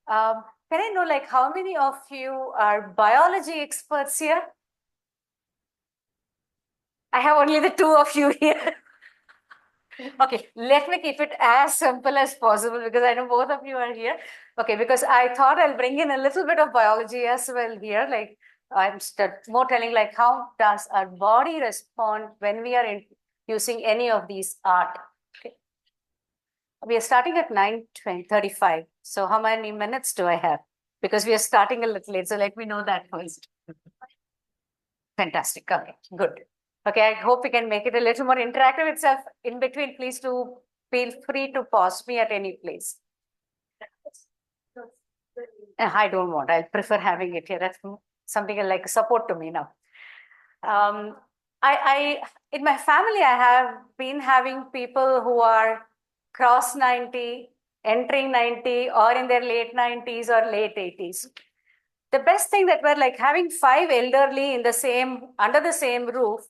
Can I know like how many of you are biology experts here? I have only the two of you here. Okay, let me keep it as simple as possible because I know both of you are here. Okay, because I thought I'll bring in a little bit of biology as well here. Like I'm more telling like how does our body respond when we are using any of these art. Okay. We are starting at 9:35. So how many minutes do I have? Because we are starting a little late. So let me know that first. Fantastic. Okay, good. Okay, I hope we can make it a little more interactive itself. In between, please do feel free to pause me at any place. I don't want. I prefer having it here. That's something like support to me now. I in my family, I have been having people who are cross 90, entering 90, or in their late 90s or late 80s. The best thing that we're like having five elderly in the same under the same roof.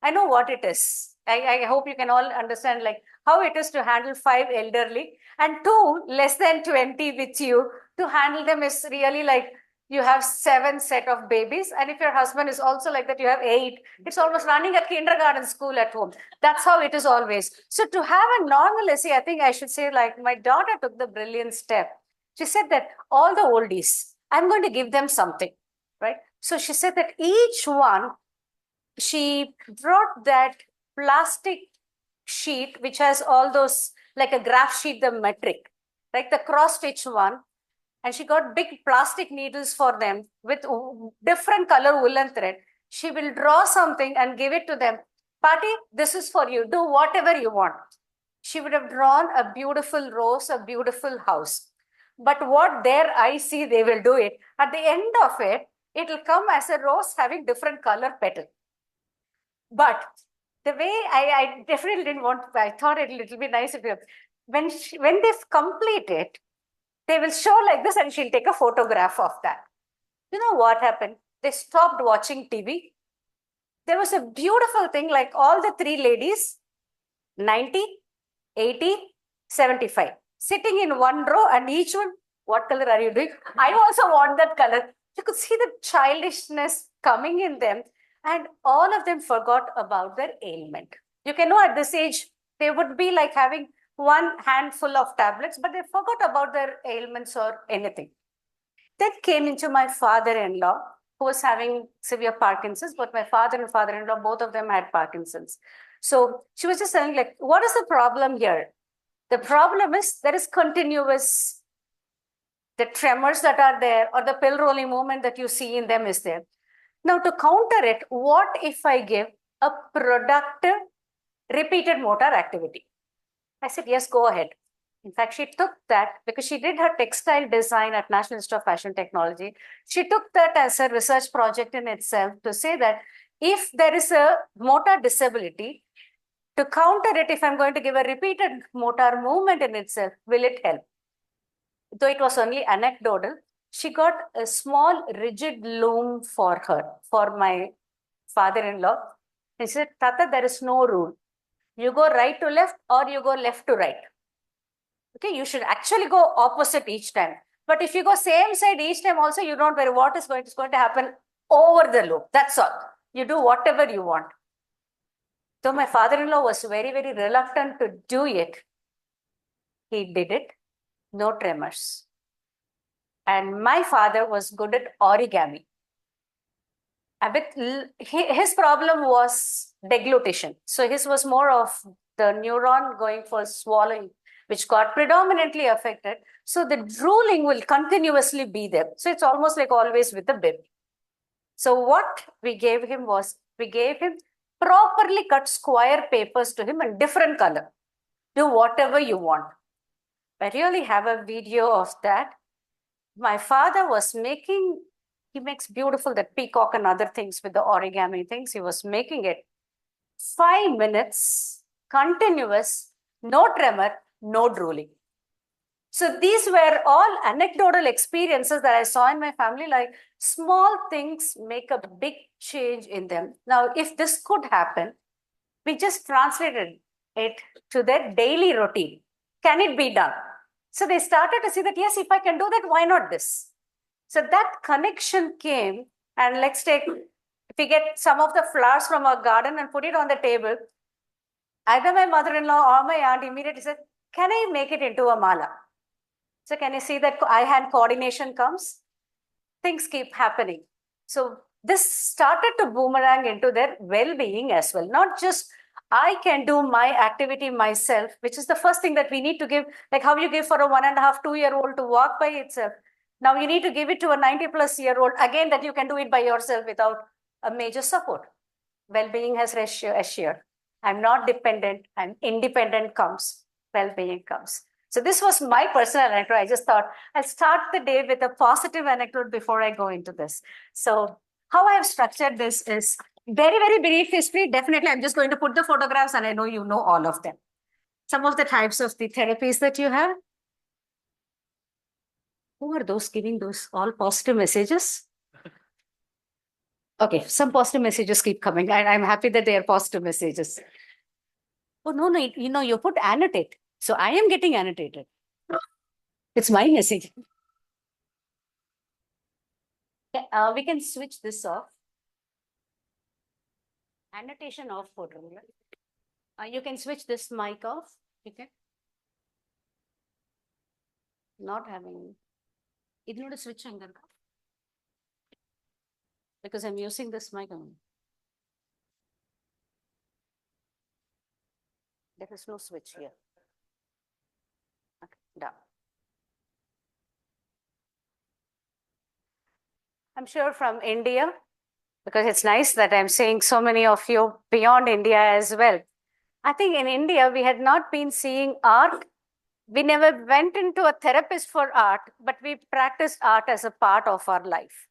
I know what it is. I hope you can all understand like how it is to handle five elderly and two less than 20 with you. To handle them is really like you have seven set of babies. And if your husband is also like that, you have eight. It's almost running a kindergarten school at home. That's how it is always. So to have a normalcy, I think I should say like my daughter took the brilliant step. She said that all the oldies, I'm going to give them something, right? So she said that each one she brought that plastic sheet which has all those like a graph sheet, the metric, like the cross stitch one, and she got big plastic needles for them with different color woolen thread. She will draw something and give it to them. Party, this is for you. Do whatever you want. She would have drawn a beautiful rose, a beautiful house. But what their eyes see, they will do it. At the end of it, it will come as a rose having different color petal. But the way I definitely didn't want, I thought it'll be nice if you, when they complete it, they will show like this and she'll take a photograph of that. You know what happened? They stopped watching TV. There was a beautiful thing like all the three ladies, 90, 80, 75, sitting in one row and each one, what color are you doing? I also want that color. You could see the childishness coming in them. And all of them forgot about their ailment. You can know at this age, they would be like having one handful of tablets, but they forgot about their ailments or anything. Then came into my father-in-law, who was having severe Parkinson's, but my father and father-in-law, both of them had Parkinson's. So she was just saying, like, what is the problem here? The problem is there is continuous, the tremors that are there or the pill rolling movement that you see in them is there. Now, to counter it, what if I give a productive, repeated motor activity? I said, yes, go ahead. In fact, she took that because she did her textile design at National Institute of Fashion Technology. She took that as a research project in itself to say that if there is a motor disability, to counter it, if I'm going to give a repeated motor movement in itself, will it help? Though it was only anecdotal, she got a small rigid loom for her, for my father-in-law. And she said, Tata, there is no rule. You go right to left or you go left to right. Okay, you should actually go opposite each time. But if you go same side each time also, you don't worry what is going to happen over the loop. That's all. You do whatever you want. So my father-in-law was very, very reluctant to do it. He did it. No tremors. And my father was good at origami. His problem was deglutition. So his was more of the neuron going for swallowing, which got predominantly affected. So the drooling will continuously be there. So it's almost like always with the bib. So what we gave him was, we gave him properly cut square papers to him in different color. Do whatever you want. I really have a video of that. My father was making, he makes beautiful that peacock and other things with the origami things. He was making it 5 minutes, continuous, no tremor, no drooling. So these were all anecdotal experiences that I saw in my family, like small things make a big change in them. Now, if this could happen, we just translated it to their daily routine. Can it be done? So they started to see that, yes, if I can do that, why not this? So that connection came, and let's take, if we get some of the flowers from our garden and put it on the table, either my mother-in-law or my aunt immediately said, can I make it into a mala? So can you see that eye-hand coordination comes? Things keep happening. So this started to boomerang into their well-being as well. Not just I can do my activity myself, which is the first thing that we need to give, like how you give for a 1.5, 2-year-old to walk by itself. Now you need to give it to a 90-plus-year-old, again, that you can do it by yourself without a major support. Well-being has assured. I'm not dependent, I'm independent comes, well-being comes. So this was my personal anecdote. I just thought I'll start the day with a positive anecdote before I go into this. So how I have structured this is very, very brief history. Definitely, I'm just going to put the photographs, and I know you know all of them. Some of the types of the therapies that you have. Who are those giving those all positive messages? Okay, some positive messages keep coming, and I'm happy that they are positive messages. Oh, no, you put annotate. So I am getting annotated. It's my message. We can switch this off. Annotation off photo. You can switch this mic off. Okay. Not having. Idnodu switch angarka. Because I'm using this mic on. There is no switch here. Okay, done. I'm sure from India, because it's nice that I'm seeing so many of you beyond India as well. I think in India, we had not been seeing art. We never went into a therapist for art, but we practiced art as a part of our life,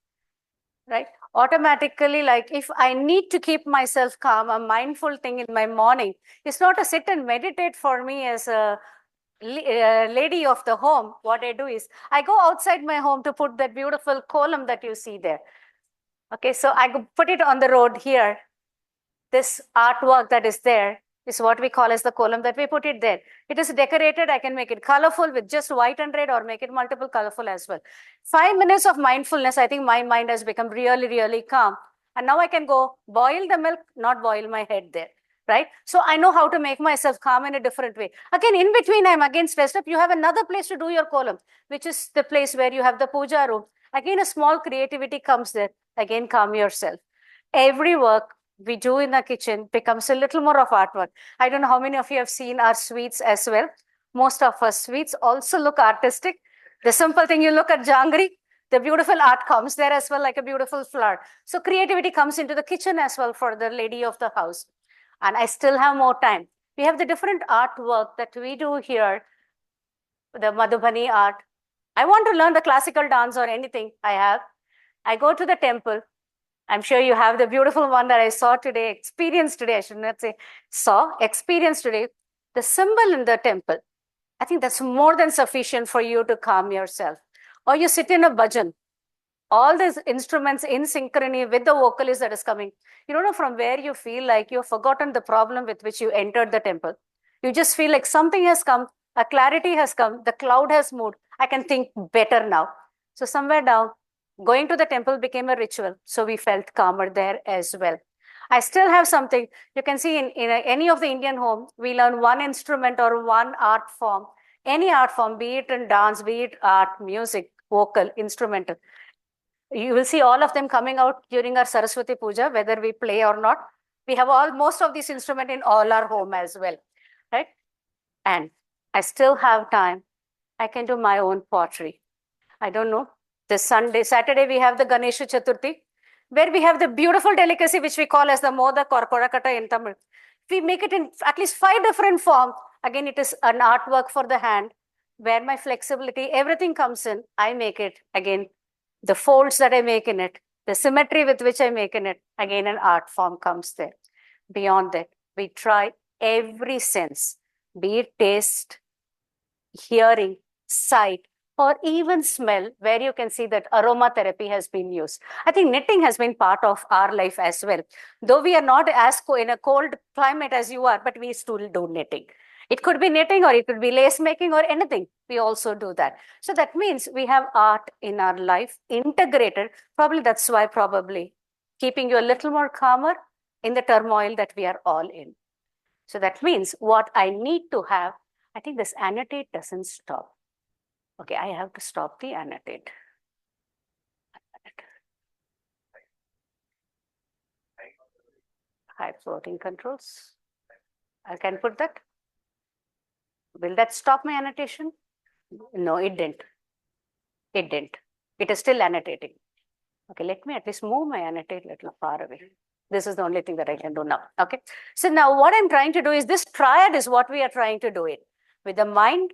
right? Automatically, like if I need to keep myself calm, a mindful thing in my morning, it's not to sit and meditate for me as a lady of the home. What I do is I go outside my home to put that beautiful column that you see there. Okay, so I put it on the road here. This artwork that is there is what we call as the column that we put it there. It is decorated. I can make it colorful with just white and red, or make it multiple colorful as well. 5 minutes of mindfulness, I think my mind has become really, really calm. And now I can go boil the milk, not boil my head there, right? So I know how to make myself calm in a different way. Again, in between, I'm again stressed up. You have another place to do your column, which is the place where you have the puja room. Again, a small creativity comes there. Again, calm yourself. Every work we do in the kitchen becomes a little more of artwork. I don't know how many of you have seen our sweets as well. Most of our sweets also look artistic. The simple thing, you look at jangri, the beautiful art comes there as well, like a beautiful flower. So creativity comes into the kitchen as well for the lady of the house. And I still have more time. We have the different artwork that we do here, the Madhubani art. I want to learn the classical dance or anything I go to the temple. I'm sure you have the beautiful one that I saw today, experienced today. I should not say experienced today. The symbol in the temple. I think that's more than sufficient for you to calm yourself. Or you sit in a bhajan. All these instruments in synchrony with the vocalist that is coming. You don't know from where you feel like you've forgotten the problem with which you entered the temple. You just feel like something has come, a clarity has come, the cloud has moved. I can think better now. So somewhere down, going to the temple became a ritual. So we felt calmer there as well. I still have something. You can see in any of the Indian home, we learn one instrument or one art form. Any art form, be it in dance, be it art, music, vocal, instrumental. You will see all of them coming out during our Saraswati Puja, whether we play or not. We have most of these instruments in all our home as well, right? And I still have time. I can do my own pottery. I don't know. This Saturday, we have the Ganesha Chaturthi, where we have the beautiful delicacy, which we call as the Modak or Korakata in Tamil. We make it in at least 5 different forms. Again, it is an artwork for the hand, where my flexibility, everything comes in. I make it. Again, the folds that I make in it, the symmetry with which I make in it, again, an art form comes there. Beyond that, we try every sense, be it taste, hearing, sight, or even smell, where you can see that aromatherapy has been used. I think knitting has been part of our life as well. Though we are not as in a cold climate as you are, but we still do knitting. It could be knitting or it could be lace making or anything. We also do that. So that means we have art in our life integrated. Probably that's why keeping you a little more calmer in the turmoil that we are all in. So that means what I need to have, I think this annotate doesn't stop. Okay, I have to stop the annotate. High floating controls. I can put that. Will that stop my annotation? No, it didn't. It didn't. It is still annotating. Okay, let me at least move my annotate a little far away. This is the only thing that I can do now. Okay, so now what I'm trying to do is this triad is what we are trying to do it with the mind,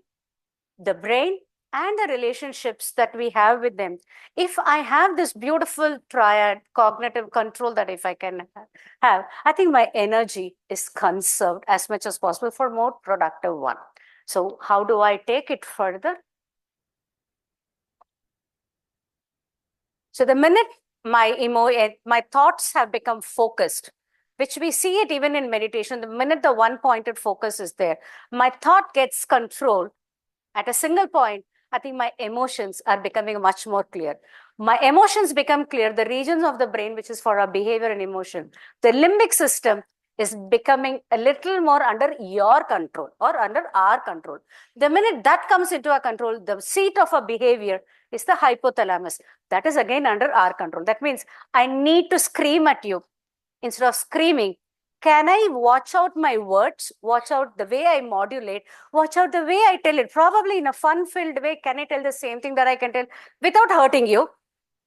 the brain, and the relationships that we have with them. If I have this beautiful triad cognitive control that if I can have, I think my energy is conserved as much as possible for more productive one. So how do I take it further? So the minute my thoughts have become focused, which we see it even in meditation, the minute the one-pointed focus is there, my thought gets controlled at a single point. I think my emotions are becoming much more clear. My emotions become clear. The regions of the brain, which is for our behavior and emotion, the limbic system is becoming a little more under your control or under our control. The minute that comes into our control, the seat of our behavior is the hypothalamus. That is again under our control. That means I need to scream at you. Instead of screaming, can I watch out my words, watch out the way I modulate, watch out the way I tell it, probably in a fun-filled way, can I tell the same thing that I can tell without hurting you,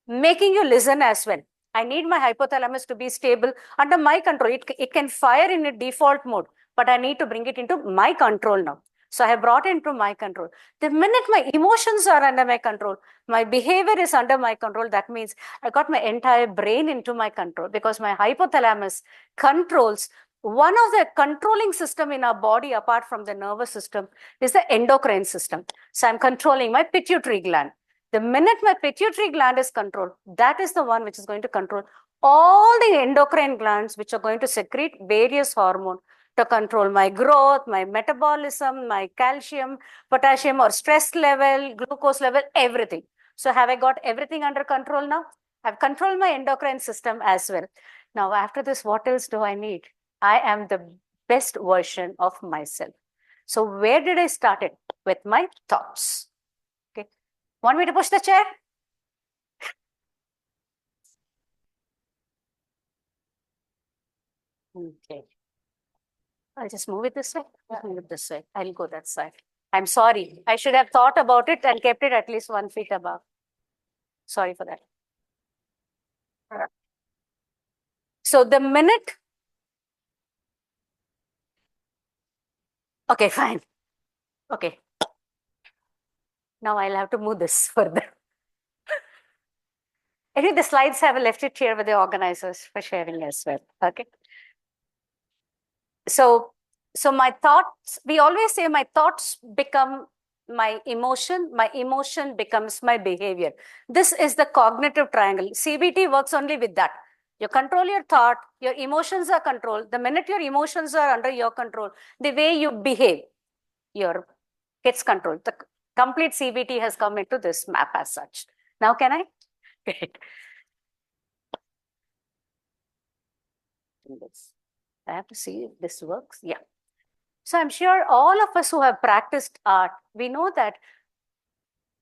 making you listen as well. I need my hypothalamus to be stable under my control. It can fire in a default mode, but I need to bring it into my control now. So I have brought it into my control. The minute my emotions are under my control, my behavior is under my control. That means I got my entire brain into my control because my hypothalamus controls one of the controlling system in our body apart from the nervous system is the endocrine system. So I'm controlling my pituitary gland. The minute my pituitary gland is controlled, that is the one which is going to control all the endocrine glands which are going to secrete various hormones to control my growth, my metabolism, my calcium, potassium or stress level, glucose level, everything. So have I got everything under control now? I've controlled my endocrine system as well. Now after this, what else do I need? I am the best version of myself. So where did I start it? With my thoughts. Okay. Want me to push the chair? Okay. I'll just move it this way. Move it this way. I'll go that side. I'm sorry. I should have thought about it and kept it at least 1 feet above. Sorry for that. So the minute. Okay, fine. Okay. Now I'll have to move this further. Anyway, the slides have left it here with the organizers for sharing as well. Okay. So my thoughts, we always say my thoughts become my emotion becomes my behavior. This is the cognitive triangle. CBT works only with that. You control your thought, your emotions are controlled. The minute your emotions are under your control, the way you behave, your gets controlled. The complete CBT has come into this map as such. Now can I? Great. I have to see if this works. Yeah. So I'm sure all of us who have practiced art, we know that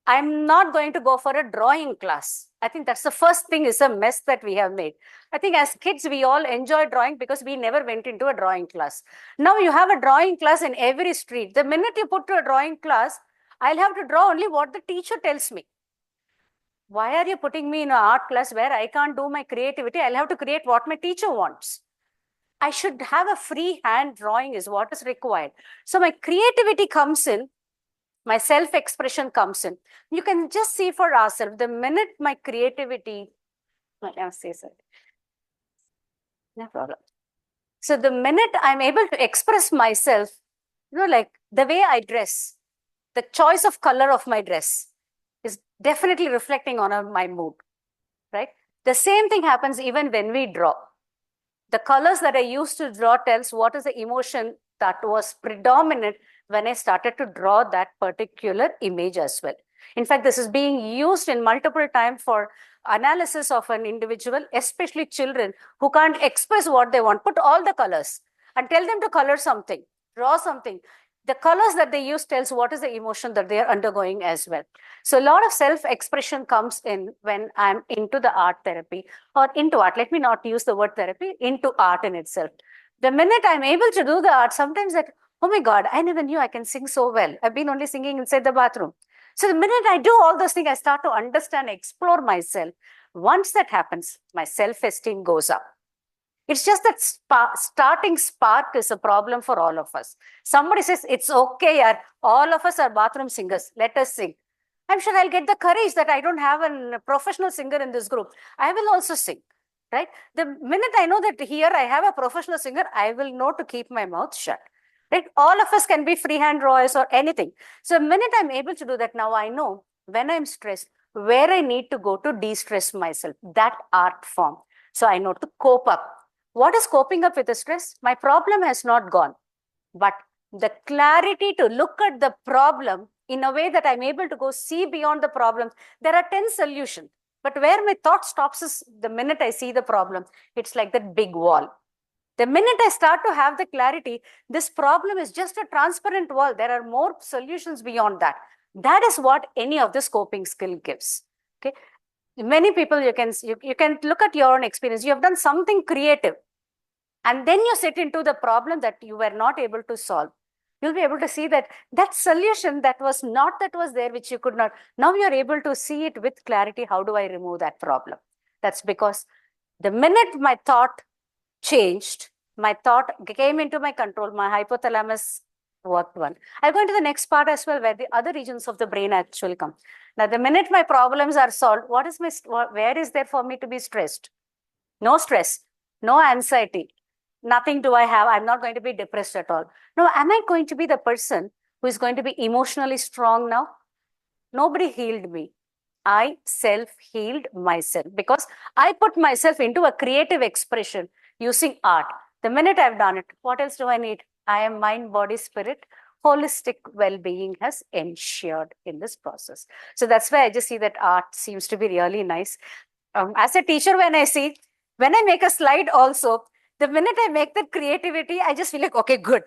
I'm not going to go for a drawing class. I think that's the first thing is a mess that we have made. I think as kids, we all enjoy drawing because we never went into a drawing class. Now you have a drawing class in every street. The minute you put to a drawing class, I'll have to draw only what the teacher tells me. Why are you putting me in an art class where I can't do my creativity? I'll have to create what my teacher wants. I should have a free hand drawing is what is required. So my creativity comes in, my self-expression comes in. You can just see for ourselves, the minute my creativity, let me say so. No problem. So the minute I'm able to express myself, like the way I dress, the choice of color of my dress is definitely reflecting on my mood, right? The same thing happens even when we draw. The colors that I used to draw tells what is the emotion that was predominant when I started to draw that particular image as well. In fact, this is being used in multiple times for analysis of an individual, especially children who can't express what they want. Put all the colors and tell them to color something, draw something. The colors that they use tells what is the emotion that they are undergoing as well. So a lot of self-expression comes in when I'm into the art therapy or into art. Let me not use the word therapy, into art in itself. The minute I'm able to do the art, sometimes that, oh my God, I never knew I can sing so well. I've been only singing inside the bathroom. So the minute I do all those things, I start to understand, explore myself. Once that happens, my self-esteem goes up. It's just that starting spark is a problem for all of us. Somebody says, it's okay, yaar. All of us are bathroom singers. Let us sing. I'm sure I'll get the courage that I don't have a professional singer in this group. I will also sing, right? The minute I know that here I have a professional singer, I will know to keep my mouth shut. Right? All of us can be freehand drawers or anything. So the minute I'm able to do that, now I know when I'm stressed, where I need to go to de-stress myself, that art form. So I know to cope up. What is coping up with the stress? My problem has not gone, but the clarity to look at the problem in a way that I'm able to go see beyond the problem. There are 10 solutions, but where my thought stops is the minute I see the problem. It's like that big wall. The minute I start to have the clarity, this problem is just a transparent wall. There are more solutions beyond that. That is what any of this coping skill gives. Okay. Many people, you can look at your own experience. You have done something creative, and then you sit into the problem that you were not able to solve. You'll be able to see that that solution that was there, which you could not. Now you're able to see it with clarity. How do I remove that problem? That's because the minute my thought changed, my thought came into my control, my hypothalamus worked one. I'll go into the next part as well, where the other regions of the brain actually come. Now, the minute my problems are solved, where is there for me to be stressed? No stress, no anxiety, nothing do I have. I'm not going to be depressed at all. No, am I going to be the person who is going to be emotionally strong now? Nobody healed me. I self-healed myself because I put myself into a creative expression using art. The minute I've done it, what else do I need? I am mind, body, spirit. Holistic well-being has ensured in this process. So that's why I just see that art seems to be really nice. As a teacher, when I make a slide also, the minute I make that creativity, I just feel like, okay, good.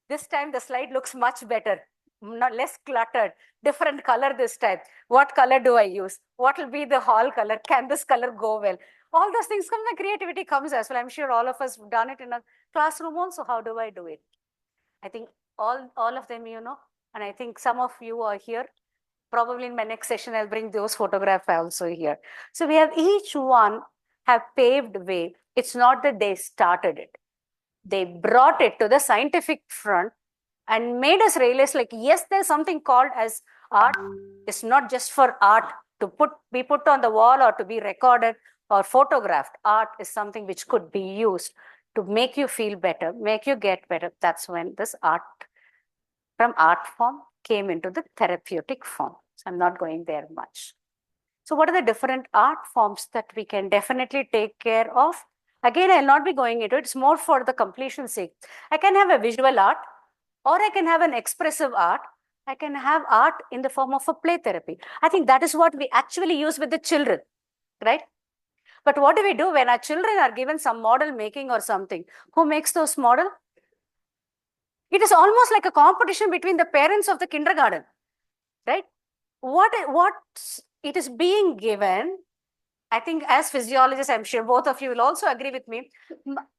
This time the slide looks much better, not less cluttered, different color this time. What color do I use? What will be the hall color? Can this color go well? All those things come, the creativity comes as well. I'm sure all of us have done it in a classroom also. How do I do it? I think all of them, and I think some of you are here. Probably in my next session, I'll bring those photographs also here. So we have each one have paved way. It's not that they started it. They brought it to the scientific front and made us realize, like, yes, there's something called as art. It's not just for art to be put on the wall or to be recorded or photographed. Art is something which could be used to make you feel better, make you get better. That's when this art from art form came into the therapeutic form. So I'm not going there much. So what are the different art forms that we can definitely take care of? Again, I'll not be going into it. It's more for the completion's sake. I can have a visual art, or I can have an expressive art. I can have art in the form of a play therapy. I think that is what we actually use with the children, right? But what do we do when our children are given some model making or something? Who makes those model? It is almost like a competition between the parents of the kindergarten, right? What it is being given, I think as physiologists, I'm sure both of you will also agree with me,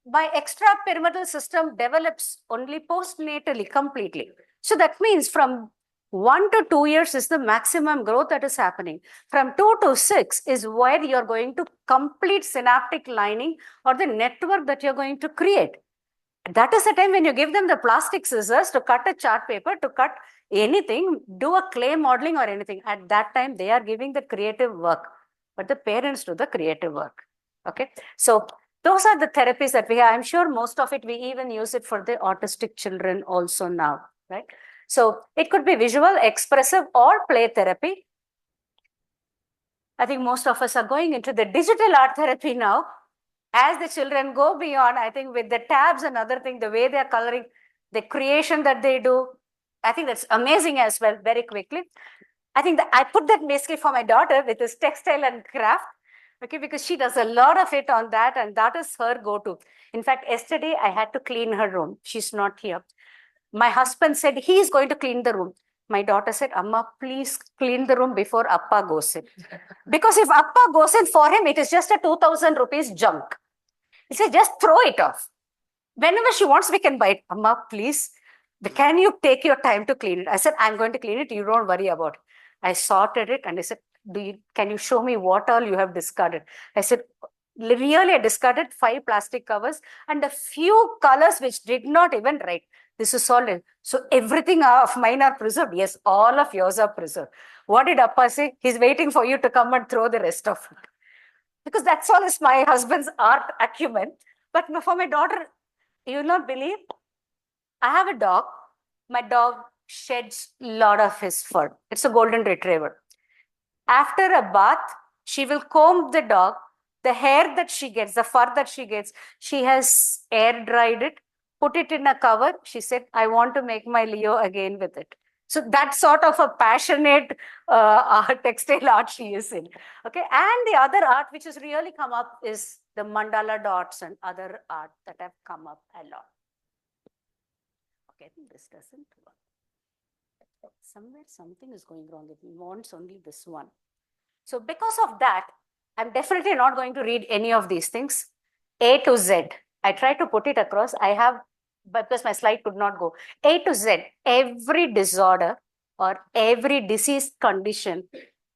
my extrapyramidal system develops only postnatally completely. So that means from 1 to 2 years is the maximum growth that is happening. From 2 to 6 is where you're going to complete synaptic lining or the network that you're going to create. That is the time when you give them the plastic scissors to cut a chart paper, to cut anything, do a clay modeling or anything. At that time, they are giving the creative work, but the parents do the creative work. Okay. So those are the therapies that we have. I'm sure most of it, we even use it for the autistic children also now, right? So it could be visual, expressive, or play therapy. I think most of us are going into the digital art therapy now. As the children go beyond, I think with the tabs and other things, the way they're coloring, the creation that they do, I think that's amazing as well, very quickly. I think that I put that basically for my daughter with this textile and craft, okay, because she does a lot of it on that, and that is her go-to. In fact, yesterday I had to clean her room. She's not here. My husband said he is going to clean the room. My daughter said, Amma, please clean the room before Appa goes in. Because if Appa goes in, for him, it is just a 2,000 rupees junk. He said, just throw it off. Whenever she wants, we can buy it. Amma, please, can you take your time to clean it? I said, I'm going to clean it. You don't worry about it. I sorted it and I said, can you show me what all you have discarded? I said, really, I discarded 5 plastic covers and a few colors which did not even write. This is solid. So everything of mine are preserved. Yes, all of yours are preserved. What did Appa say? He's waiting for you to come and throw the rest of it. Because that's all is my husband's art acumen. But for my daughter, you will not believe, I have a dog. My dog sheds a lot of his fur. It's a golden retriever. After a bath, she will comb the dog. The hair that she gets, the fur that she gets, she has air dried it, put it in a cover. She said, I want to make my Leo again with it. So that sort of a passionate textile art she is in. Okay. And the other art which has really come up is the mandala dots and other art that have come up a lot. Okay, I think this doesn't work. Somewhere something is going wrong. It wants only this one. So because of that, I'm definitely not going to read any of these things. A to Z. I tried to put it across. I have, because my slide could not go. A to Z. Every disorder or every disease condition,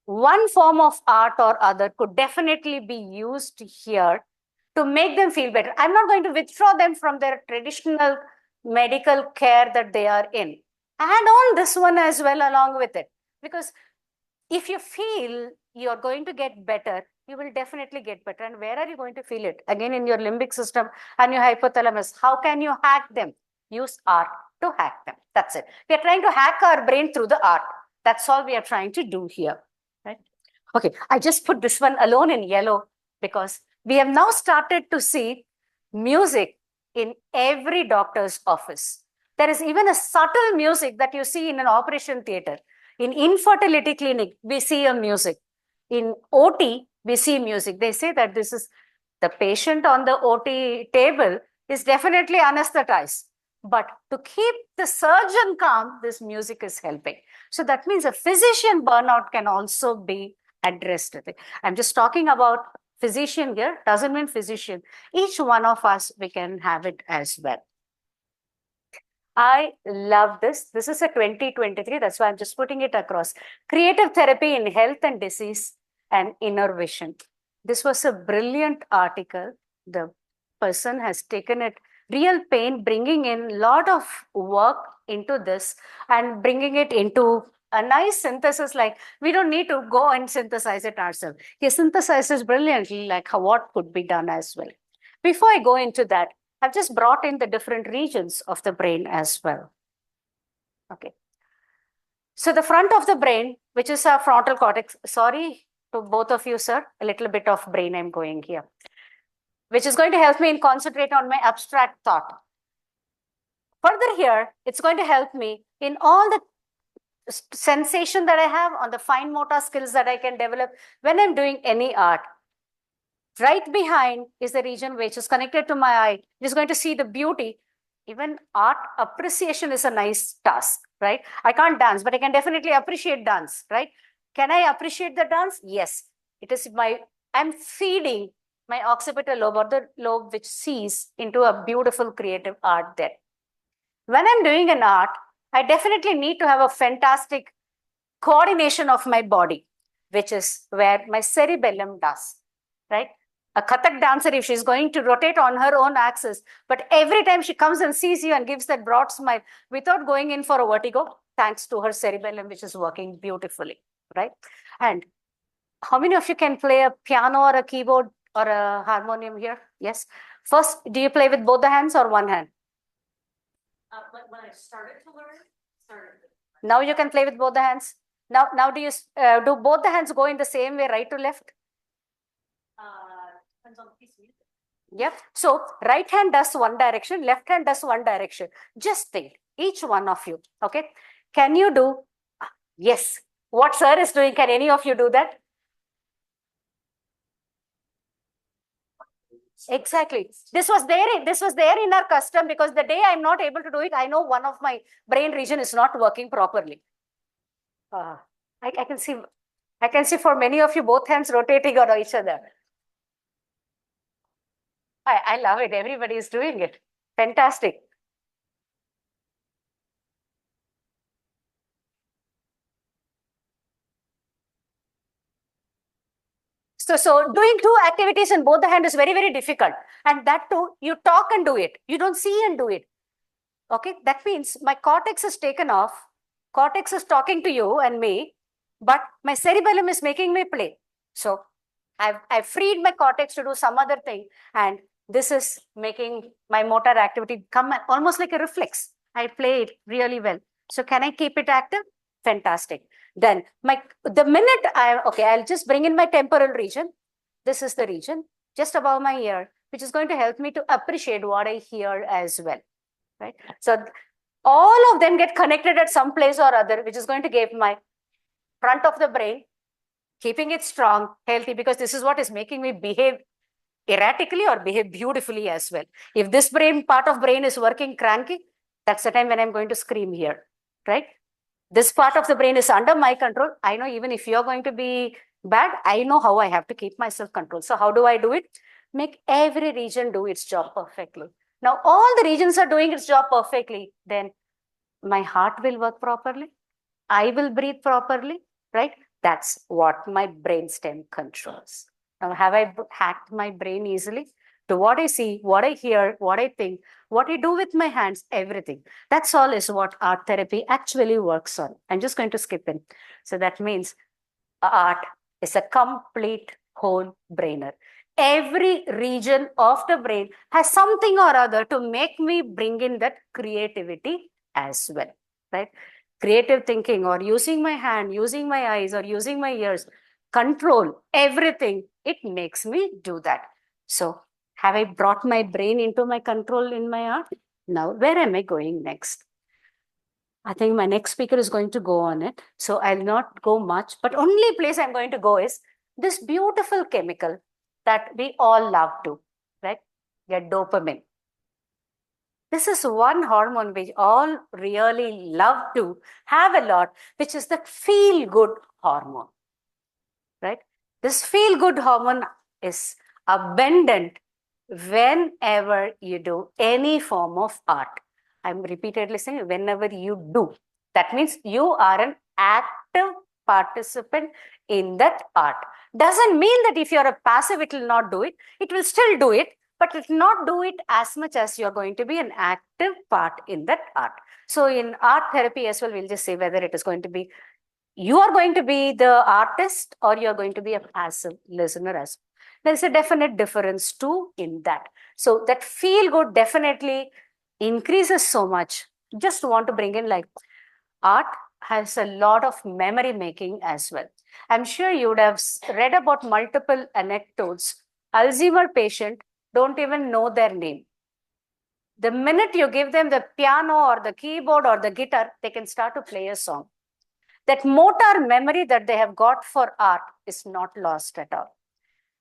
one form of art or other could definitely be used here to make them feel better. I'm not going to withdraw them from their traditional medical care that they are in. Add on this one as well along with it. Because if you feel you're going to get better, you will definitely get better. And where are you going to feel it? Again, in your limbic system and your hypothalamus. How can you hack them? Use art to hack them. That's it. We are trying to hack our brain through the art. That's all we are trying to do here. Right? Okay, I just put this one alone in yellow because we have now started to see music in every doctor's office. There is even a subtle music that you see in an operation theater. In infertility clinic, we see a music. In OT, we see music. They say that this is the patient on the OT table is definitely anesthetized. But to keep the surgeon calm, this music is helping. So that means a physician burnout can also be addressed. I'm just talking about physician here, doesn't mean physician. Each one of us, we can have it as well. I love this. This is a 2023. That's why I'm just putting it across. Creative therapy in health and disease and inner vision. This was a brilliant article. The person has taken it, real pain, bringing in a lot of work into this and bringing it into a nice synthesis. Like we don't need to go and synthesize it ourselves. He synthesizes brilliantly like what could be done as well. Before I go into that, I've just brought in the different regions of the brain as well. Okay. So the front of the brain, which is our frontal cortex, sorry to both of you, sir, a little bit of brain I'm going here, which is going to help me in concentrate on my abstract thought. Further here, it's going to help me in all the sensation that I have on the fine motor skills that I can develop when I'm doing any art. Right behind is the region which is connected to my eye. It is going to see the beauty. Even art appreciation is a nice task, right? I can't dance, but I can definitely appreciate dance, right? Can I appreciate the dance? Yes. It is I'm feeding my occipital lobe or the lobe which sees into a beautiful creative art there. When I'm doing an art, I definitely need to have a fantastic coordination of my body, which is where my cerebellum does, right? A Kathak dancer, if she's going to rotate on her own axis, but every time she comes and sees you and gives that broad smile without going in for a vertigo, thanks to her cerebellum, which is working beautifully, right? And how many of you can play a piano or a keyboard or a harmonium here? Yes. First, do you play with both the hands or one hand? When I started to learn, Now you can play with both the hands. Now do you do both the hands go in the same way, right to left? Depends on the piece of music. Yep. So right hand does one direction, left hand does one direction. Just think, each one of you. Okay. Can you do? Yes. What sir is doing, can any of you do that? Exactly. This was there in our custom, because the day I'm not able to do it, I know one of my brain region is not working properly. Uh, I can see, for many of you both hands rotating on each other. I love it. Everybody is doing it. Fantastic. So doing two activities in both the hand is very, very difficult. And that too, you talk and do it. You don't see and do it. Okay, that means my cortex is taken off. Cortex is talking to you and me, but my cerebellum is making me play. So I've freed my cortex to do some other thing, and this is making my motor activity come almost like a reflex. I play it really well. So can I keep it active? Fantastic. Then the minute I'll just bring in my temporal region. This is the region just above my ear, which is going to help me to appreciate what I hear as well. Right? So all of them get connected at some place or other, which is going to give my front of the brain, keeping it strong, healthy, because this is what is making me behave erratically or behave beautifully as well. If this part of brain is working cranky, that's the time when I'm going to scream here, right? This part of the brain is under my control. I know even if you're going to be bad, I know how I have to keep myself controlled. So how do I do it? Make every region do its job perfectly. Now, all the regions are doing its job perfectly. Then my heart will work properly. I will breathe properly, right? That's what my brainstem controls. Now, have I hacked my brain easily? To what I see, what I hear, what I think, what I do with my hands, everything. That's all is what art therapy actually works on. I'm just going to skip in. So that means art is a complete whole brainer. Every region of the brain has something or other to make me bring in that creativity as well, right? Creative thinking, or using my hand, using my eyes, or using my ears, control everything. It makes me do that. So have I brought my brain into my control in my art? Now, where am I going next? I think my next speaker is going to go on it. So I'll not go much, but only place I'm going to go is this beautiful chemical that we all love to, right? Get dopamine. This is one hormone we all really love to have a lot, which is the feel-good hormone, right? This feel-good hormone is abundant whenever you do any form of art. I'm repeatedly saying whenever you do. That means you are an active participant in that art. Doesn't mean that if you're a passive, it will not do it. It will still do it, but it will not do it as much as you're going to be an active part in that art. So in art therapy as well, we'll just say whether it is going to be you are going to be the artist or you're going to be a passive listener as well. There's a definite difference too in that. So that feel good definitely increases so much. Just want to bring in like art has a lot of memory making as well. I'm sure you would have read about multiple anecdotes. Alzheimer patient don't even know their name. The minute you give them the piano or the keyboard or the guitar, they can start to play a song. That motor memory that they have got for art is not lost at all.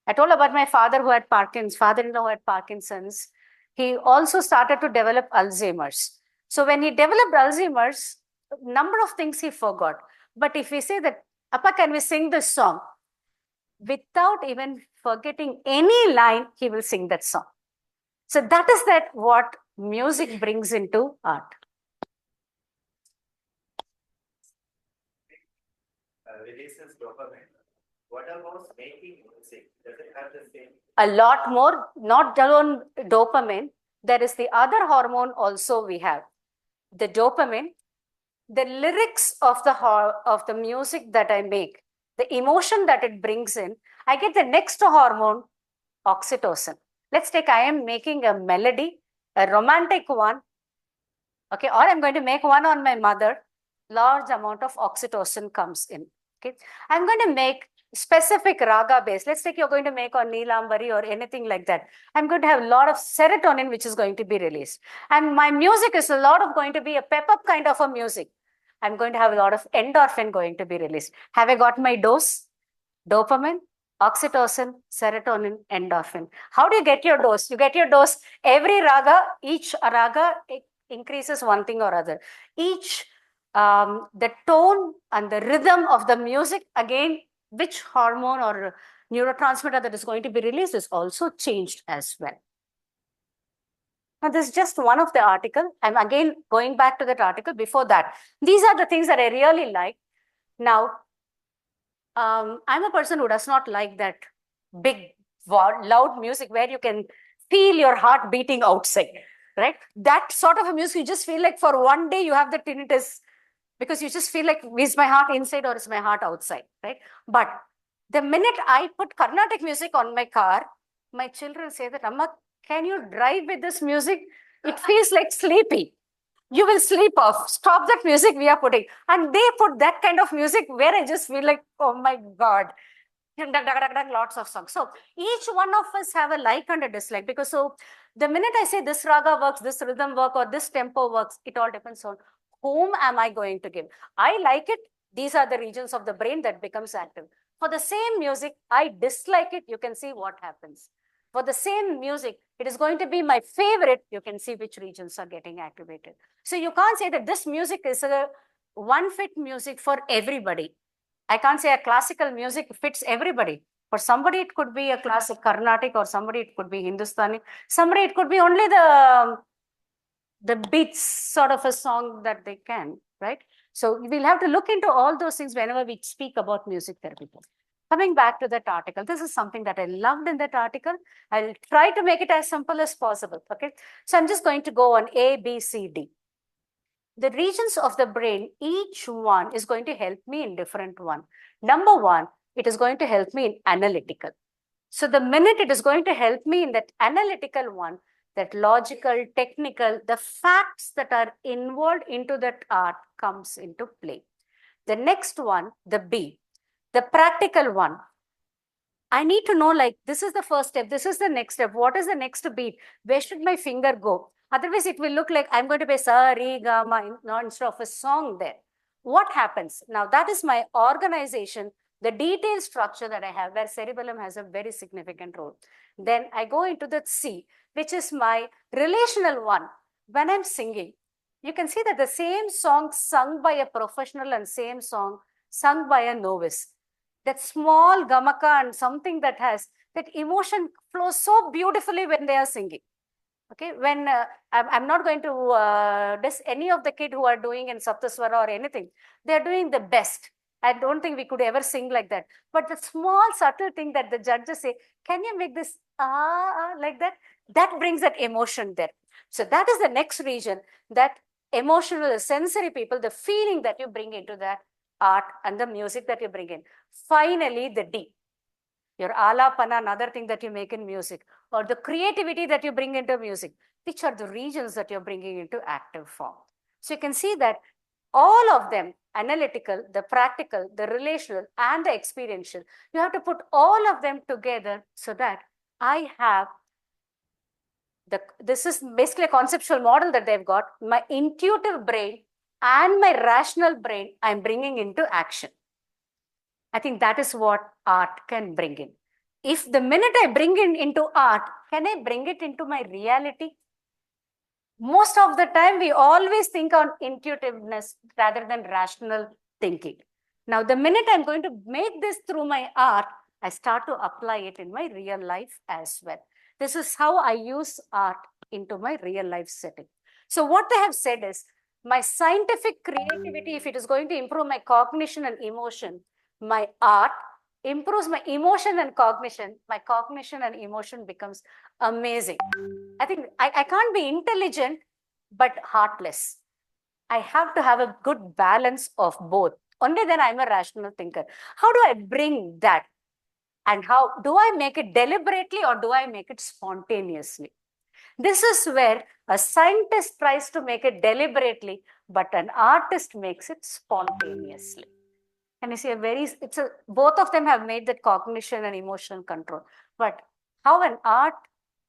I told about my father who had father-in-law who had Parkinson's. He also started to develop Alzheimer's. So when he developed Alzheimer's, a number of things he forgot. But if we say that, Appa, can we sing this song? Without even forgetting any line, he will sing that song. So that is what music brings into art. Releases dopamine. What about making music? Does it have the same? A lot more, not alone dopamine. There is the other hormone also we have. The dopamine, the lyrics of the music that I make, the emotion that it brings in, I get the next hormone, oxytocin. Let's take, I am making a melody, a romantic one, okay, or I'm going to make one on my mother, large amount of oxytocin comes in. Okay, I'm going to make specific raga base. Let's take you're going to make on Neelambari or anything like that. I'm going to have a lot of serotonin which is going to be released. And my music is a lot of going to be a pep up kind of a music. I'm going to have a lot of endorphin going to be released. Have I got my dose? Dopamine, oxytocin, serotonin, endorphin. How do you get your dose? You get your dose every raga, each raga increases one thing or other. Each, the tone and the rhythm of the music, again, which hormone or neurotransmitter that is going to be released is also changed as well. Now, this is just one of the article. I'm again going back to that article before that. These are the things that I really like. Now, I'm a person who does not like that big, loud music where you can feel your heart beating outside, right? That sort of a music, you just feel like for one day you have the tinnitus because you just feel like, is my heart inside or is my heart outside, right? But the minute I put Carnatic music on my car, my children say that, Amma, can you drive with this music? It feels like sleepy. You will sleep off. Stop that music we are putting. And they put that kind of music where I just feel like, oh my God. Lots of songs. So each one of us have a like and a dislike because so the minute I say this raga works, this rhythm works, or this tempo works, it all depends on whom am I going to give. I like it. These are the regions of the brain that becomes active. For the same music, I dislike it. You can see what happens. For the same music, it is going to be my favorite. You can see which regions are getting activated. So you can't say that this music is a one fit music for everybody. I can't say a classical music fits everybody. For somebody, it could be a classic Carnatic, or somebody, it could be Hindustani. Somebody, it could be only the beats sort of a song that they can, right? So we'll have to look into all those things whenever we speak about music therapy. Coming back to that article, this is something that I loved in that article. I'll try to make it as simple as possible, okay? So I'm just going to go on A, B, C, D. The regions of the brain, each one is going to help me in different one. Number one, it is going to help me in analytical. So the minute it is going to help me in that analytical one, that logical, technical, the facts that are involved into that art comes into play. The next one, the B, the practical one. I need to know, like, this is the first step, this is the next step, what is the next beat, where should my finger go? Otherwise, it will look like I'm going to play sa, re, ga, ma, instead of a song there. What happens? Now, that is my organization, the detailed structure that I have, where cerebellum has a very significant role. Then I go into the C, which is my relational one. When I'm singing, you can see that the same song sung by a professional and same song sung by a novice. That small gamaka and something that has that emotion flows so beautifully when they are singing. Okay, when I'm not going to diss any of the kid who are doing in Saptaswara or anything. They are doing the best. I don't think we could ever sing like that. But the small subtle thing that the judges say, can you make this like that? That brings that emotion there. So that is the next region, that emotional, sensory people, the feeling that you bring into that art and the music that you bring in. Finally, the D. Your alapana, another thing that you make in music, or the creativity that you bring into music, which are the regions that you're bringing into active form. So you can see that all of them, analytical, the practical, the relational, and the experiential, you have to put all of them together so that I have this is basically a conceptual model that they've got, my intuitive brain and my rational brain, I'm bringing into action. I think that is what art can bring in. If the minute I bring it into art, can I bring it into my reality? Most of the time, we always think on intuitiveness rather than rational thinking. Now, the minute I'm going to make this through my art, I start to apply it in my real life as well. This is how I use art into my real life setting. So what they have said is, my scientific creativity, if it is going to improve my cognition and emotion, my art improves my emotion and cognition, my cognition and emotion becomes amazing. I think I can't be intelligent, but heartless. I have to have a good balance of both. Only then I'm a rational thinker. How do I bring that? And how do I make it deliberately or do I make it spontaneously? This is where a scientist tries to make it deliberately, but an artist makes it spontaneously. And you see, both of them have made that cognition and emotional control. But how an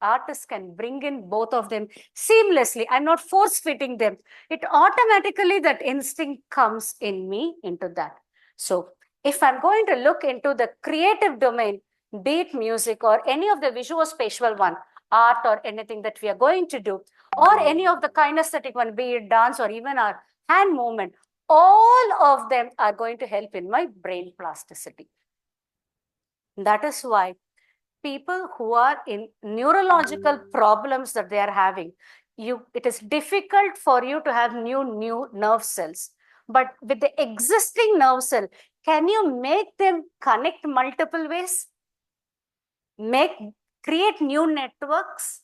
artists can bring in both of them seamlessly. I'm not force fitting them. It automatically, that instinct comes in me into that. So if I'm going to look into the creative domain, be it music or any of the visuospatial one, art or anything that we are going to do, or any of the kinesthetic one, be it dance or even our hand movement, all of them are going to help in my brain plasticity. That is why people who are in neurological problems that they are having, it is difficult for you to have new nerve cells. But with the existing nerve cell, can you make them connect multiple ways? Create new networks?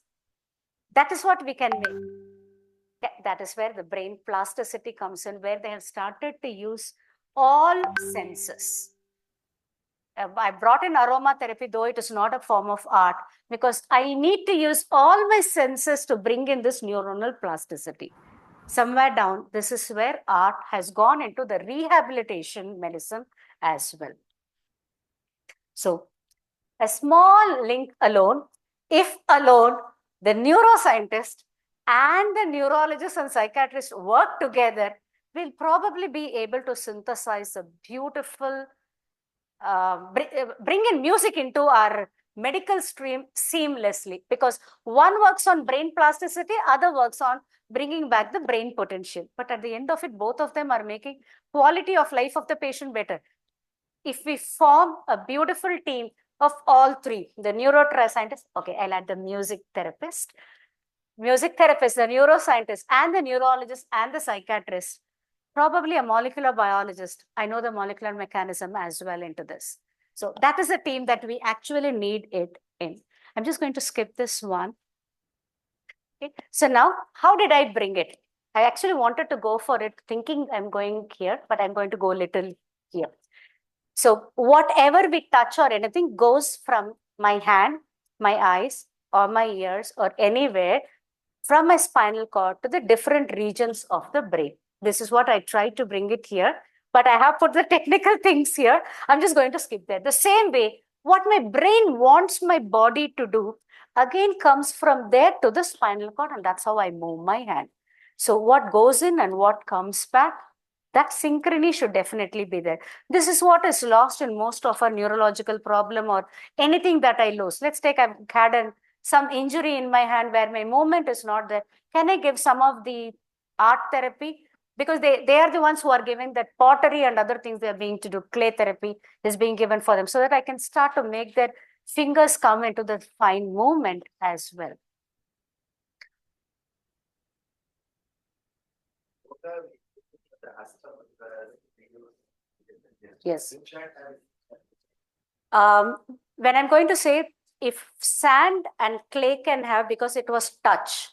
That is what we can make. That is where the brain plasticity comes in, where they have started to use all senses. I brought in aromatherapy, though it is not a form of art, because I need to use all my senses to bring in this neuronal plasticity. Somewhere down, this is where art has gone into the rehabilitation medicine as well. So a small link alone, if alone, the neuroscientist and the neurologist and psychiatrist work together, we'll probably be able to synthesize a beautiful, bring in music into our medical stream seamlessly, because one works on brain plasticity, other works on bringing back the brain potential. But at the end of it, both of them are making quality of life of the patient better. If we form a beautiful team of all three, the neuroscientist, okay, I'll add the music therapist, the neuroscientist, and the neurologist and the psychiatrist, probably a molecular biologist. I know the molecular mechanism as well into this. So that is a team that we actually need it in. I'm just going to skip this one. Okay. So now, how did I bring it? I actually wanted to go for it thinking I'm going here, but I'm going to go a little here. So whatever we touch or anything goes from my hand, my eyes, or my ears, or anywhere from my spinal cord to the different regions of the brain. This is what I tried to bring it here, but I have put the technical things here. I'm just going to skip that. The same way, what my brain wants my body to do, again comes from there to the spinal cord, and that's how I move my hand. So what goes in and what comes back, that synchrony should definitely be there. This is what is lost in most of our neurological problem or anything that I lose. Let's take, I've had some injury in my hand where my movement is not there. Can I give some of the art therapy? Because they are the ones who are giving that pottery and other things they are being to do. Clay therapy is being given for them so that I can start to make their fingers come into the fine movement as well. Yes. When I'm going to say, if sand and clay can have, because it was touch,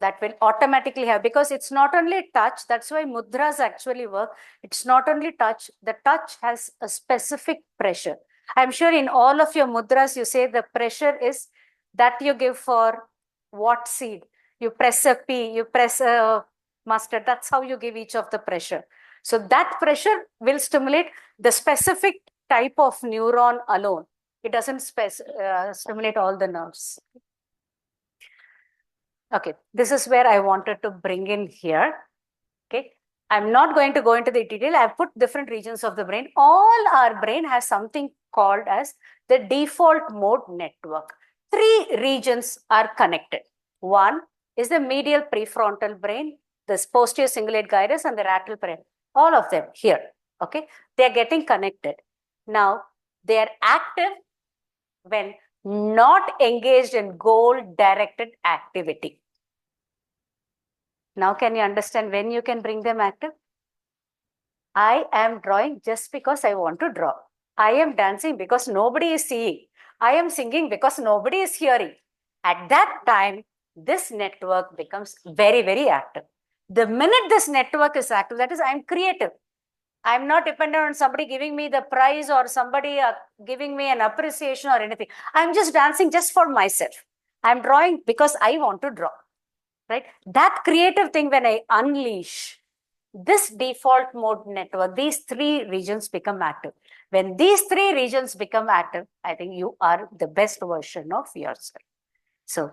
that will automatically have, because it's not only touch, that's why mudras actually work. It's not only touch, the touch has a specific pressure. I'm sure in all of your mudras, you say the pressure is that you give for what seed? You press a pea, you press a mustard, that's how you give each of the pressure. So that pressure will stimulate the specific type of neuron alone. It doesn't stimulate all the nerves. Okay, this is where I wanted to bring in here. Okay, I'm not going to go into the detail. I've put different regions of the brain. All our brain has something called as the default mode network. 3 regions are connected. One is the medial prefrontal brain, the posterior cingulate gyrus, and the lateral brain. All of them here. Okay, they are getting connected. Now, they are active when not engaged in goal-directed activity. Now, can you understand when you can bring them active? I am drawing just because I want to draw. I am dancing because nobody is seeing. I am singing because nobody is hearing. At that time, this network becomes very, very active. The minute this network is active, that is, I'm creative. I'm not dependent on somebody giving me the prize or somebody giving me an appreciation or anything. I'm just dancing just for myself. I'm drawing because I want to draw. Right? That creative thing, when I unleash this default mode network, these 3 regions become active. When these 3 regions become active, I think you are the best version of yourself. So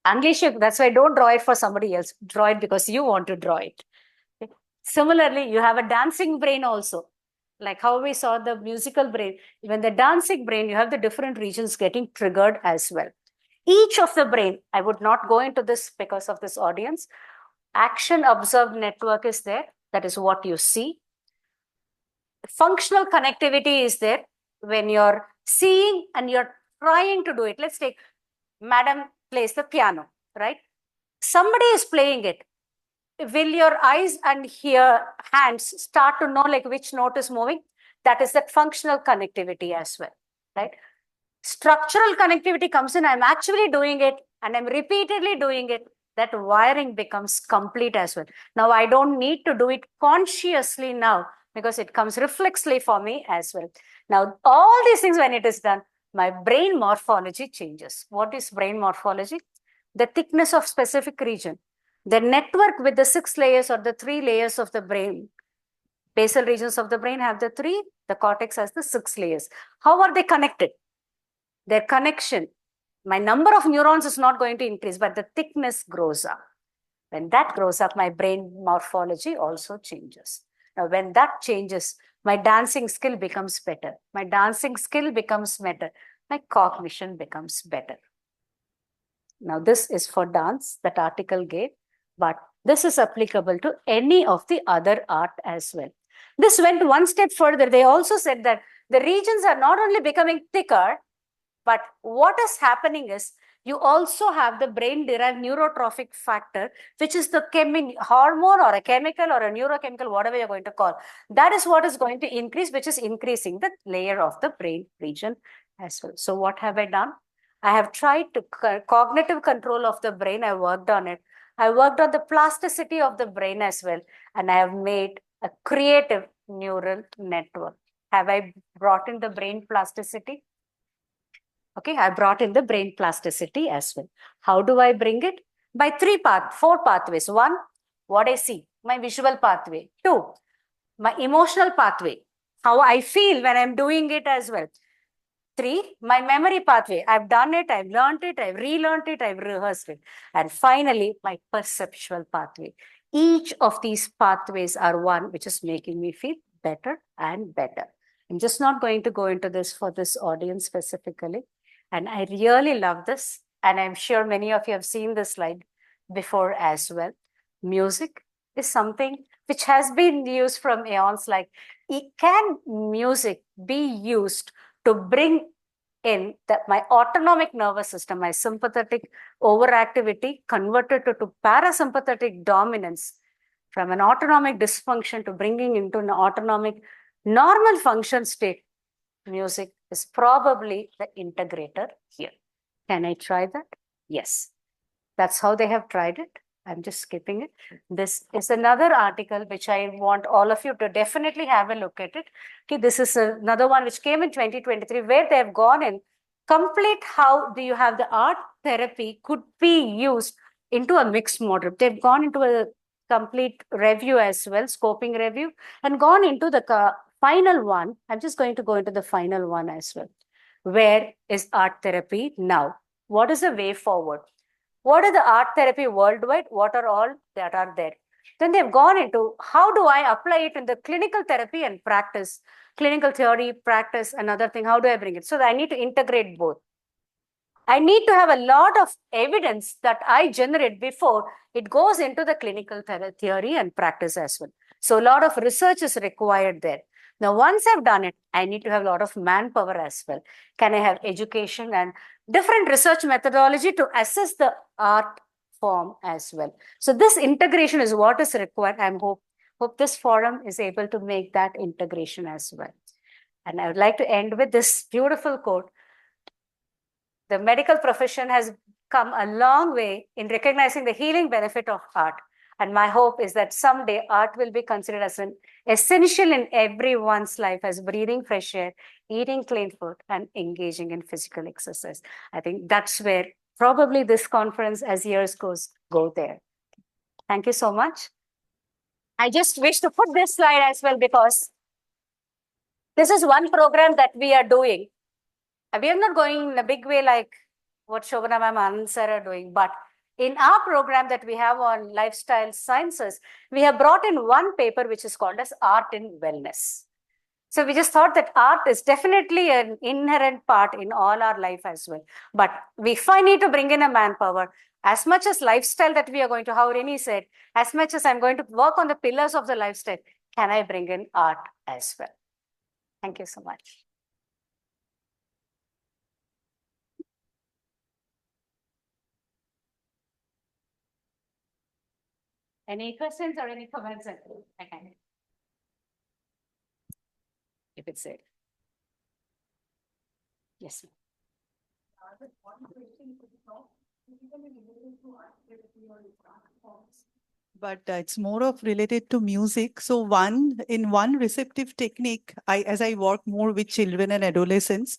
Anglia, that's why don't draw it for somebody else. Draw it because you want to draw it. Okay. Similarly, you have a dancing brain also. Like how we saw the musical brain, even the dancing brain, you have the different regions getting triggered as well. Each of the brain, I would not go into this because of this audience. Action observed network is there. That is what you see. Functional connectivity is there when you're seeing and you're trying to do it. Let's take Madam plays the piano, right? Somebody is playing it. Will your eyes and hands start to know like which note is moving? That is that functional connectivity as well, right? Structural connectivity comes in. I'm actually doing it and I'm repeatedly doing it. That wiring becomes complete as well. Now I don't need to do it consciously now because it comes reflexively for me as well. Now all these things, when it is done, my brain morphology changes. What is brain morphology? The thickness of specific region. The network with the 6 layers or the 3 layers of the brain. Basal regions of the brain have the 3, the cortex has the 6 layers. How are they connected? Their connection, my number of neurons is not going to increase, but the thickness grows up. When that grows up, my brain morphology also changes. Now, when that changes, my dancing skill becomes better. My dancing skill becomes better. My cognition becomes better. Now, this is for dance, that article gave, but this is applicable to any of the other art as well. This went one step further. They also said that the regions are not only becoming thicker, but what is happening is you also have the brain-derived neurotrophic factor, which is the hormone or a chemical or a neurochemical, whatever you're going to call. That is what is going to increase, which is increasing the layer of the brain region as well. So what have I done? I have tried to cognitive control of the brain. I worked on it. I worked on the plasticity of the brain as well. And I have made a creative neural network. Have I brought in the brain plasticity? Okay, I brought in the brain plasticity as well. How do I bring it? By 4 pathways. 1, what I see, my visual pathway. 2, my emotional pathway, how I feel when I'm doing it as well. 3, my memory pathway. I've done it, I've learned it, I've relearned it, I've rehearsed it. And finally, my perceptual pathway. Each of these pathways are one which is making me feel better and better. I'm just not going to go into this for this audience specifically. And I really love this. And I'm sure many of you have seen this slide before as well. Music is something which has been used from eons. Like, can music be used to bring in that my autonomic nervous system, my sympathetic overactivity converted to parasympathetic dominance, from an autonomic dysfunction to bringing into an autonomic normal function state? Music is probably the integrator here. Can I try that? Yes. That's how they have tried it. I'm just skipping it. This is another article which I want all of you to definitely have a look at it. Okay, this is another one which came in 2023 where they have gone in complete how do you have the art therapy could be used into a mixed model. They've gone into a complete review as well, scoping review, and gone into the final one. I'm just going to go into the final one as well. Where is art therapy now? What is the way forward? What are the art therapy worldwide? What are all that are there? Then they've gone into how do I apply it in the clinical therapy and practice, clinical theory, practice, another thing. How do I bring it? So I need to integrate both. I need to have a lot of evidence that I generate before it goes into the clinical theory and practice as well. So a lot of research is required there. Now, once I've done it, I need to have a lot of manpower as well. Can I have education and different research methodology to assess the art form as well? So this integration is what is required. I hope this forum is able to make that integration as well. And I would like to end with this beautiful quote. The medical profession has come a long way in recognizing the healing benefit of art. And my hope is that someday art will be considered as an essential in everyone's life as breathing fresh air, eating clean food, and engaging in physical exercise. I think that's where probably this conference as years go there. Thank you so much. I just wish to put this slide as well because this is one program that we are doing. We are not going in a big way like what Shobana ma'am and sir are doing. But in our program that we have on lifestyle sciences, we have brought in one paper which is called as Art in Wellness. So we just thought that art is definitely an inherent part in all our life as well. But we need to bring in a manpower. As much as lifestyle that we are going to, how Reni said, as much as I'm going to work on the pillars of the lifestyle, can I bring in art as well? Thank you so much. Any questions or any comments? Okay. If it's it. Yes. But it's more of related to music. So in one receptive technique, as I work more with children and adolescents,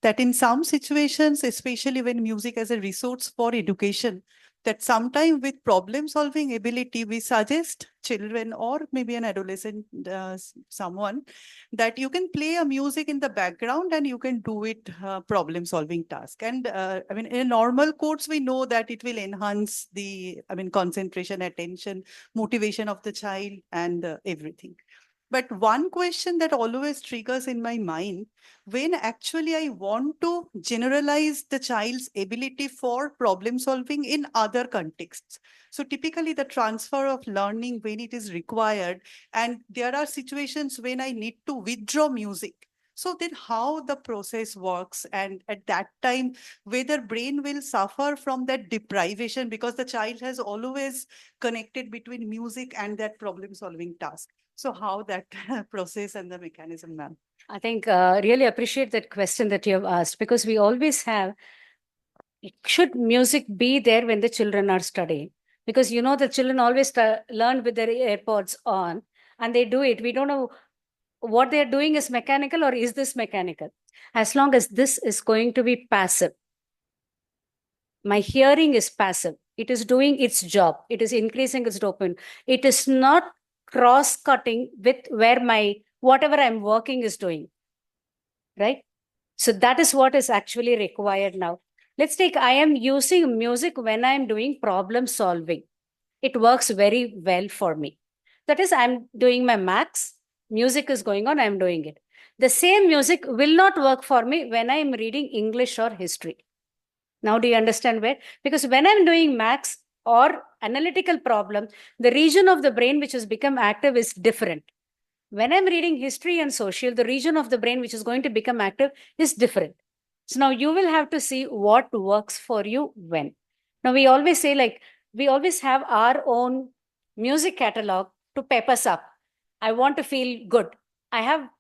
that in some situations, especially when music as a resource for education, that sometimes with problem solving ability, we suggest children or maybe an adolescent, someone, that you can play a music in the background and you can do it problem solving task. And I mean, in a normal course, we know that it will enhance the, concentration, attention, motivation of the child and everything. But one question that always triggers in my mind, when actually I want to generalize the child's ability for problem solving in other contexts. So typically the transfer of learning when it is required, and there are situations when I need to withdraw music. So then how the process works, and at that time, whether brain will suffer from that deprivation because the child has always connected between music and that problem solving task. So how that process and the mechanism, ma'am? I think really appreciate that question that you have asked, because we always have, should music be there when the children are studying? Because you know the children always learn with their AirPods on and they do it. We don't know what they're doing is mechanical or is this mechanical. As long as this is going to be passive, my hearing is passive, it is doing its job, it is increasing its dopamine, it is not cross-cutting with where my whatever I'm working is doing, right? So that is what is actually required now. Let's take, I am using music when I'm doing problem solving. It works very well for me. That is, I'm doing my maths, music is going on, I'm doing it. The same music will not work for me when I'm reading English or history. Now, do you understand where? Because when I'm doing maths or analytical problem, the region of the brain which has become active is different. When I'm reading history and social, the region of the brain which is going to become active is different. So now you will have to see what works for you when. Now we always say, like, we always have our own music catalog to pep us up. I want to feel good. I have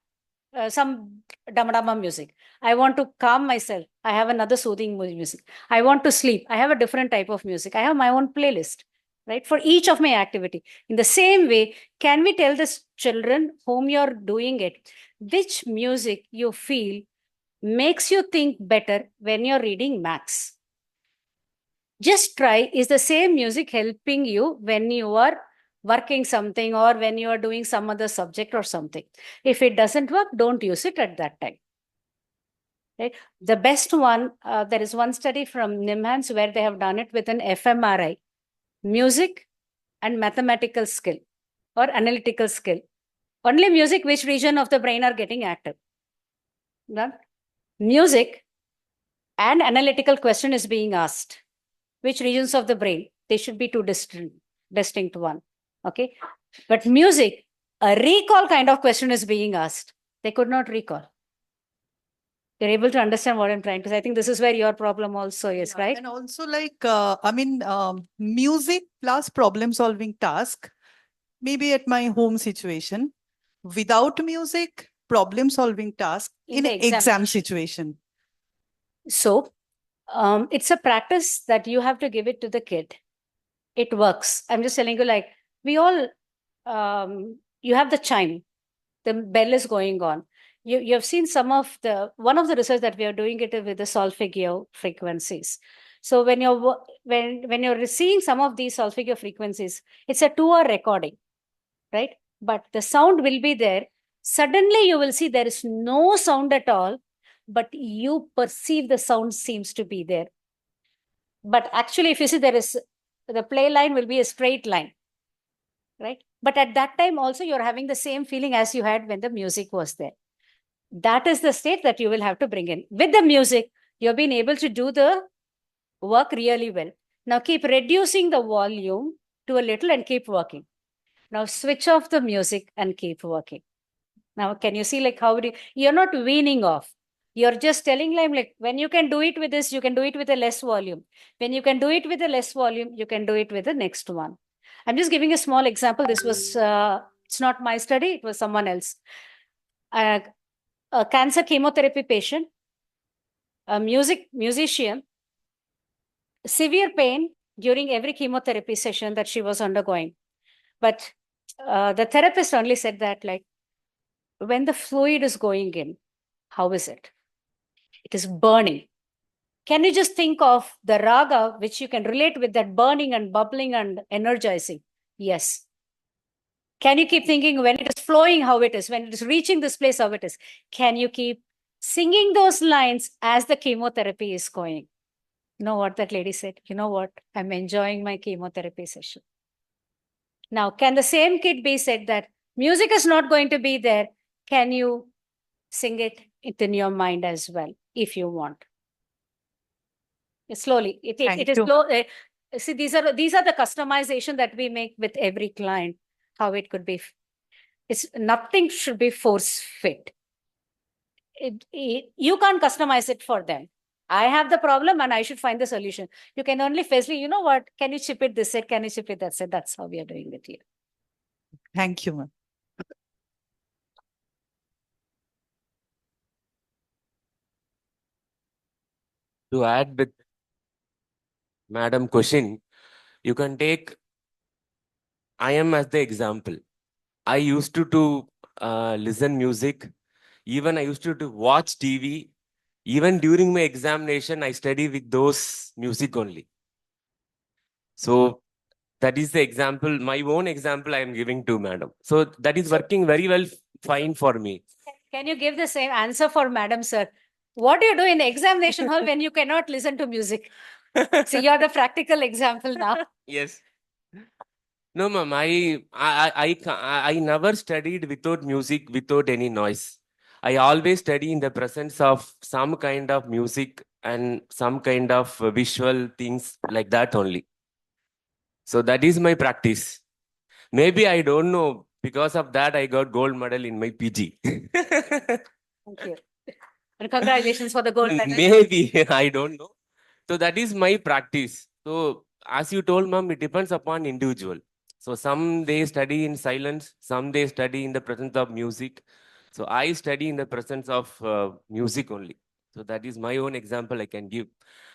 some dama music. I want to calm myself. I have another soothing music. I want to sleep. I have a different type of music. I have my own playlist, right? For each of my activity. In the same way, can we tell the children whom you're doing it, which music you feel makes you think better when you're reading maths? Just try, is the same music helping you when you are working something or when you are doing some other subject or something? If it doesn't work, don't use it at that time. Right? The best one, there is one study from NIMHANS where they have done it with an fMRI, music and mathematical skill or analytical skill. Only music, which region of the brain are getting active? None. Music and analytical question is being asked. Which regions of the brain? They should be two distinct one. Okay. But music, a recall kind of question is being asked. They could not recall. You're able to understand what I'm trying to say. I think this is where your problem also is, right? And also music plus problem solving task, maybe at my home situation, without music, problem solving task in an exam situation. So it's a practice that you have to give it to the kid. It works. I'm just telling you, like, we all, you have the chime, the bell is going on. You have seen one of the research that we are doing it with the solfeggio frequencies. So when you're seeing some of these solfeggio frequencies, it's a 2-hour recording, right? But the sound will be there. Suddenly you will see there is no sound at all, but you perceive the sound seems to be there. But actually, if you see, the play line will be a straight line, right? But at that time also, you're having the same feeling as you had when the music was there. That is the state that you will have to bring in. With the music, you've been able to do the work really well. Now keep reducing the volume to a little and keep working. Now switch off the music and keep working. Now, can you see like how you're not weaning off. You're just telling them like when you can do it with this, you can do it with a less volume. When you can do it with a less volume, you can do it with the next one. I'm just giving a small example. This was, it's not my study, it was someone else. A cancer chemotherapy patient, a musician, severe pain during every chemotherapy session that she was undergoing. But the therapist only said that like, when the fluid is going in, how is it? It is burning. Can you just think of the raga, which you can relate with that burning and bubbling and energizing? Yes. Can you keep thinking when it is flowing, how it is, when it is reaching this place, how it is? Can you keep singing those lines as the chemotherapy is going? You know what that lady said? You know what? I'm enjoying my chemotherapy session. Now, can the same kid be said that music is not going to be there? Can you sing it in your mind as well, if you want? Slowly. It is slow. See, these are the customization that we make with every client, how it could be. It's nothing should be force fit. You can't customize it for them. I have the problem and I should find the solution. You can only firstly, you know what, can you chip it this set? Can you chip it that set? That's how we are doing it here. Thank you, ma'am. To add with Madam question, you can take I am as the example. I used to listen music. Even I used to watch TV. Even during my examination, I study with those music only. So that is the example, my own example I am giving to Madam. So that is working very well, fine for me. Can you give the same answer for Madam, sir? What do you do in the examination hall when you cannot listen to music? So you're the practical example now. Yes. No, ma'am, I never studied without music, without any noise. I always study in the presence of some kind of music and some kind of visual things like that only. So that is my practice. Maybe I don't know. Because of that, I got gold medal in my PG. Thank you. And congratulations for the gold medal. Maybe, I don't know. So that is my practice. So as you told, ma'am, it depends upon individual. So some they study in silence, some they study in the presence of music. So I study in the presence of music only. So that is my own example I can give.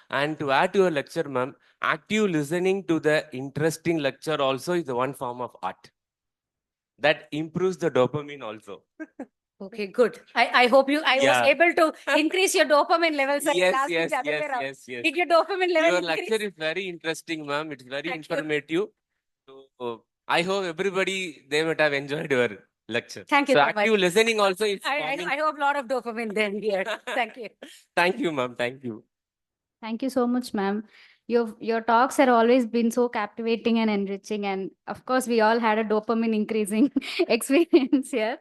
And to add to your lecture, ma'am, active listening to the interesting lecture also is one form of art. That improves the dopamine also. Okay, good. I hope I was able to increase your dopamine levels. Yes. Did your dopamine level Your increase? lecture is very interesting, ma'am. It's very informative. So I hope everybody, they might have enjoyed your lecture. Thank you so so active much. listening also is I hope a lot of dopamine then here. Thank you. Thank you, ma'am. Thank you. Thank you so much, ma'am. Your talks have always been so captivating and enriching. And of course, we all had a dopamine increasing experience here.